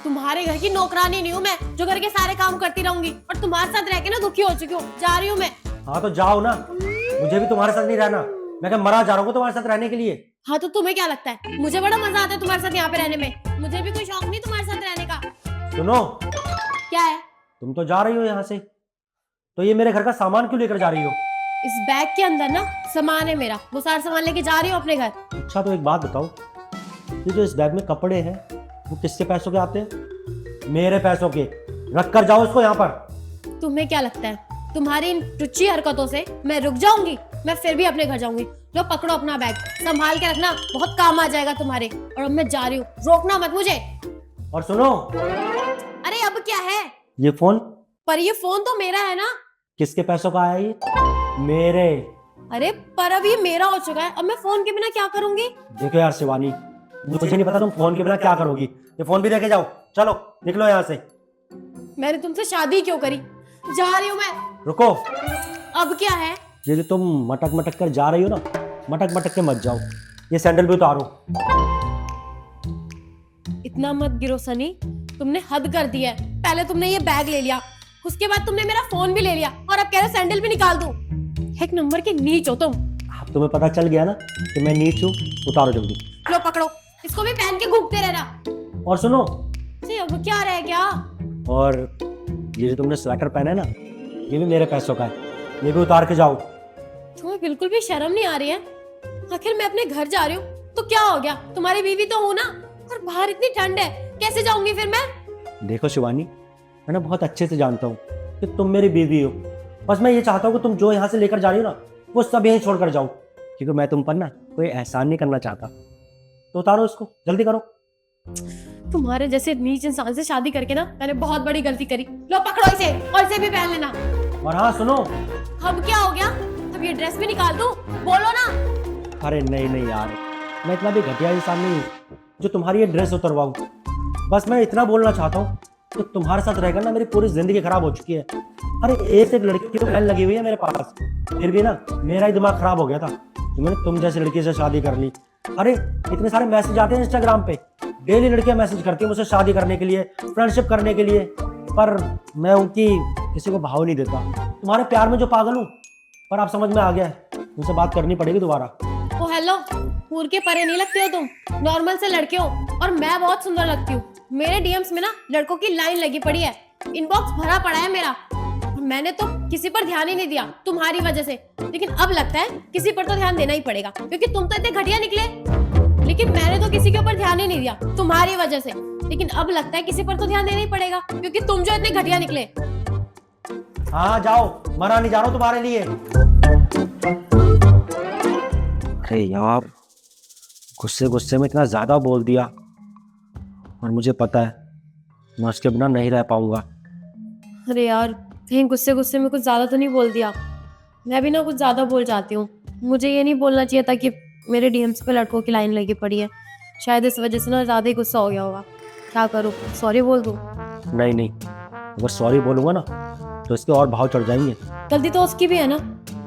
तुम्हारे घर की नौकरानी नहीं हूँ मैं जो घर के सारे काम करती रहूंगी, और तुम्हारे साथ रह के ना दुखी हो चुकी हूँ। जा रही हूँ मैं। हाँ तो जाओ ना, मुझे भी तुम्हारे साथ नहीं रहना। मैं क्या मरा जा रहा हूँ तुम्हारे साथ रहने के लिए? हाँ तो तुम्हें क्या लगता है मुझे बड़ा मजा आता है तुम्हारे साथ यहाँ पे रहने में? मुझे भी कोई शौक नहीं तुम्हारे साथ रहने का। सुनो, क्या है? तुम तो जा रही हो यहाँ से, तो ये मेरे घर का सामान क्यों लेकर जा रही हो? इस बैग के अंदर ना सामान है मेरा, वो सारा सामान लेके जा रही हूँ अपने घर। अच्छा तो एक बात बताओ, ये जो इस बैग में कपड़े हैं वो किसके पैसों के आते हैं? मेरे पैसों के। रख कर जाओ इसको यहाँ पर। तुम्हें क्या लगता है तुम्हारी इन टुच्ची हरकतों से मैं रुक जाऊंगी? मैं फिर भी अपने घर जाऊंगी। लो पकड़ो अपना बैग, संभाल के रखना, बहुत काम आ जाएगा तुम्हारे। और अब मैं जा रही हूँ, रोकना मत मुझे। और सुनो, अरे अब क्या है? ये फोन पर ये फोन तो मेरा है ना। किसके पैसों का आया ये? मेरे। अरे पर अब ये मेरा हो चुका है, अब मैं फोन के बिना क्या करूंगी? देखो यार शिवानी, मुझे नहीं पता तुम फोन के बिना क्या करोगी। ये फोन भी लेके जाओ, चलो निकलो यहाँ से। मैंने तुमसे शादी क्यों करी? जा रही हूँ मैं। रुको, अब क्या है? ये जो तुम मटक मटक कर जा रही हो ना, मटक मटक के मत जाओ। ये सैंडल भी उतारो। इतना मत गिरो सनी, तुमने हद कर दी है। पहले तुमने ये बैग ले लिया, उसके बाद तुमने मेरा फोन भी ले लिया, और अब कह रहे सैंडल भी निकाल दूं। एक नंबर के नीच हो तुम। अब तुम्हें पता चल गया ना कि मैं नीच हूँ। उतारो जल्दी। लो पकड़ो, इसको भी पहन के घूमते रहना। और सुनो, जी अब क्या रह गया? और ये जो तुमने स्वेटर पहना है ना, ये भी मेरे पैसों का है। ये भी उतार के जाओ। तुम्हें बिल्कुल भी शर्म नहीं आ रही है? आखिर मैं अपने घर जा रही हूँ तो क्या हो गया? तुम्हारी बीवी तो हूँ ना, और बाहर इतनी ठंड है, कैसे जाऊंगी फिर मैं? देखो शिवानी, मैं ना बहुत अच्छे से जानता हूँ कि तुम मेरी बीवी हो। बस मैं ये चाहता हूँ कि तुम जो यहाँ से लेकर जा रही हो ना, वो सब यहीं छोड़कर जाओ, क्योंकि मैं तुम पर ना कोई एहसान नहीं करना चाहता। तो उतारो इसको, जल्दी करो। तुम्हारे जैसे नीच इंसान से शादी करके ना मैंने बहुत बड़ी गलती करी। लो पकड़ो इसे, और इसे भी पहन लेना। और हाँ सुनो, अब क्या हो गया? अब ये ड्रेस भी निकाल दूं? बोलो ना। अरे नहीं नहीं यार, मैं इतना भी घटिया इंसान नहीं हूँ जो तुम्हारी ये ड्रेस उतरवाऊँ। बस मैं इतना बोलना चाहता हूँ कि तुम्हारे साथ रहकर ना मेरी पूरी जिंदगी खराब हो चुकी है। अरे एक से एक लड़की की लाइन लगी हुई है मेरे पास, फिर भी ना मेरा ही दिमाग खराब हो गया था कि मैंने तुम जैसी लड़की से शादी कर ली। अरे इतने सारे मैसेज आते हैं इंस्टाग्राम पे, डेली लड़कियां मैसेज करती हैं मुझसे शादी करने के लिए, फ्रेंडशिप करने के लिए, पर मैं उनकी किसी को भाव नहीं देता। तुम्हारे प्यार में जो पागल हूँ, पर आप समझ में आ गया है, मुझसे बात करनी पड़ेगी दोबारा। ओ हेलो, पूर के परे नहीं लगते हो तुम, नॉर्मल से लड़के हो, और मैं बहुत सुंदर लगती हूँ। मेरे डीएम्स में ना लड़कों की लाइन लगी पड़ी है, इनबॉक्स भरा पड़ा है मेरा, और मैंने तो किसी पर ध्यान ही नहीं दिया तुम्हारी वजह से। लेकिन अब लगता है किसी पर तो ध्यान देना ही पड़ेगा, क्योंकि तुम तो इतने घटिया निकले। लेकिन मैंने तो किसी के ऊपर ध्यान ही नहीं दिया तुम्हारी वजह से, लेकिन अब लगता है किसी पर तो ध्यान देना ही पड़ेगा, क्योंकि तुम जो इतने घटिया निकले। हाँ जाओ, मना नहीं जा रहा हूँ तुम्हारे लिए। अरे यार, गुस्से गुस्से में इतना ज्यादा बोल दिया, और मुझे पता है मैं उसके बिना नहीं रह पाऊंगा। अरे यार, कहीं गुस्से गुस्से में कुछ ज्यादा तो नहीं बोल दिया? मैं भी ना कुछ ज्यादा बोल जाती हूँ। मुझे ये नहीं बोलना चाहिए था कि मेरे डीएम्स पे लड़कों की लाइन लगी पड़ी है। शायद इस वजह से ना ज्यादा ही गुस्सा हो गया होगा। क्या करूँ, सॉरी बोल दूँ? नहीं नहीं, अगर सॉरी बोलूंगा ना तो इसके और भाव चढ़ जाएंगे। गलती तो उसकी भी है ना।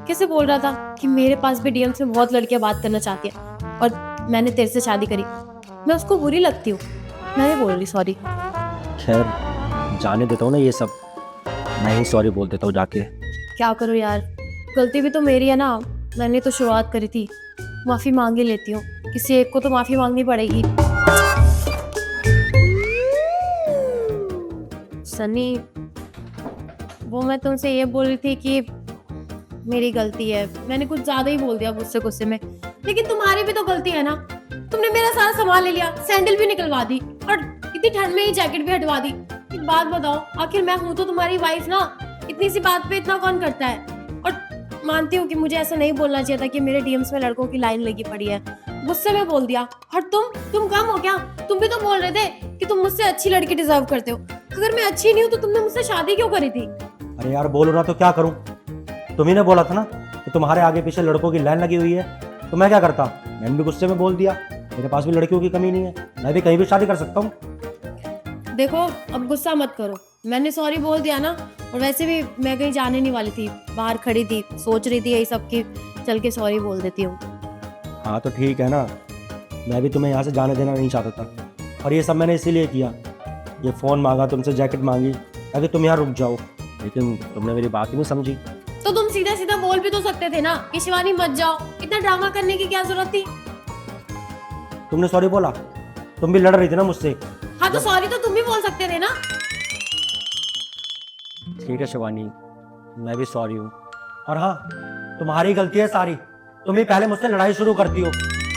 कैसे बोल रहा था कि मेरे पास भी डीएम्स में बहुत लड़कियां बात करना चाहती है, और मैंने तेरे से शादी करी। मैं उसको बुरी लगती हूँ, मैं नहीं बोल रही सॉरी। खैर जाने देता हूँ ना ये सब, मैं ही सॉरी बोल देता हूँ जाके। क्या करूँ यार, गलती भी तो मेरी है ना। मैंने तो शुरुआत करी थी, माफी मांग ही लेती हूँ। किसी एक को तो माफी मांगनी पड़ेगी। सनी, वो मैं तुमसे ये बोल रही थी कि मेरी गलती है, मैंने कुछ ज्यादा ही बोल दिया गुस्से गुस्से में। लेकिन तुम्हारी भी तो गलती है ना, तुमने मेरा सारा सामान ले लिया, सैंडल भी निकलवा दी, और इतनी ठंड में ही जैकेट भी हटवा दी। एक बात बताओ, आखिर मैं हूं तो तुम्हारी वाइफ ना, इतनी सी बात पे इतना कौन करता है? और मानती हूँ कि मुझे ऐसा नहीं बोलना चाहिए था कि मेरे डीएम्स में लड़कों की लाइन लगी पड़ी है, गुस्से में बोल दिया। और तुम कम हो क्या? तुम भी तो बोल रहे थे कि तुम मुझसे अच्छी लड़की डिजर्व करते हो। अगर मैं अच्छी नहीं हूँ तो तुमने मुझसे शादी क्यों करी थी? अरे यार बोलो ना तो क्या करूं? तुम्ही ने बोला था ना कि तुम्हारे आगे पीछे लड़कों की लाइन लगी हुई है, तो मैं क्या करता? मैंने भी गुस्से में बोल दिया। मेरे पास भी लड़कियों की कमी नहीं है, मैं भी कहीं भी शादी कर सकता हूँ। देखो, अब गुस्सा मत करो, मैंने सॉरी बोल दिया ना। और वैसे भी मैं कहीं जाने नहीं वाली थी, बाहर खड़ी थी, सोच रही थी यही सब की चल के सॉरी बोल देती हूँ। हाँ तो ठीक है ना, मैं भी तुम्हें यहाँ से जाने देना नहीं चाहता था, और ये सब मैंने इसीलिए किया ये फ़ोन मांगा तुमसे, जैकेट मांगी ताकि तुम यहाँ रुक जाओ, लेकिन तुमने मेरी बात ही नहीं समझी। तो तुम सीधा सीधा बोल भी तो सकते थे ना कि शिवानी मत जाओ, इतना ड्रामा करने की क्या जरूरत थी। तुमने सॉरी बोला? तुम भी लड़ रही थी ना मुझसे। हाँ तो सॉरी तो तुम भी बोल सकते थे ना। ठीक है शिवानी, मैं भी सॉरी हूँ। और हाँ, तुम्हारी गलती है सारी, तुम ही पहले मुझसे लड़ाई शुरू करती हो।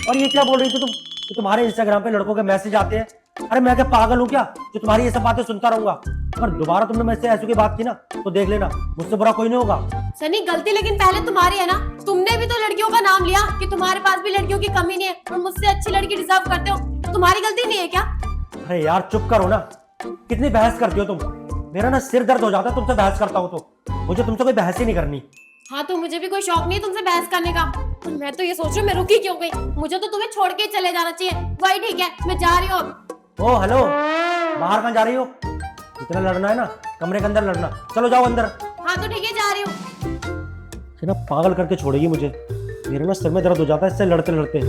और ये क्या बोल रही थी तुम कि तुम्हारे इंस्टाग्राम पे लड़कों के मैसेज आते हैं? अरे मैं क्या पागल हूँ क्या जो तुम्हारी ये सब बातें सुनता रहूंगा? अगर दोबारा तुमने मुझसे ऐसी कोई बात की ना तो देख लेना, मुझसे बुरा कोई नहीं होगा। सनी गलती लेकिन पहले तुम्हारी है ना, तुमने भी तो लड़कियों का नाम लिया कि तुम्हारे पास भी लड़कियों की कमी नहीं है और मुझसे अच्छी लड़की डिजर्व करते हो, तुम्हारी गलती नहीं है क्या? अरे यार चुप करो ना, कितनी बहस करती हो तुम। मेरा ना सिर दर्द हो जाता है तुमसे बहस करता हूँ तो। मुझे तुमसे कोई बहस ही नहीं करनी। हाँ तो मुझे भी कोई शौक नहीं है तुमसे बहस करने का। और मैं तो ये सोच रही हूँ मैं रुकी क्यों गई, मुझे तो तुम्हें छोड़ के ही चले जाना चाहिए। वही ठीक है, मैं जा रही हूँ अब। ओ हेलो, बाहर कहाँ जा रही हो? इतना लड़ना है ना कमरे के अंदर लड़ना, चलो जाओ अंदर। हाँ तो ठीक है, जा रही हूँ। ना पागल करके छोड़ेगी मुझे, मेरे ना सिर में दर्द हो जाता है इससे लड़ते लड़ते।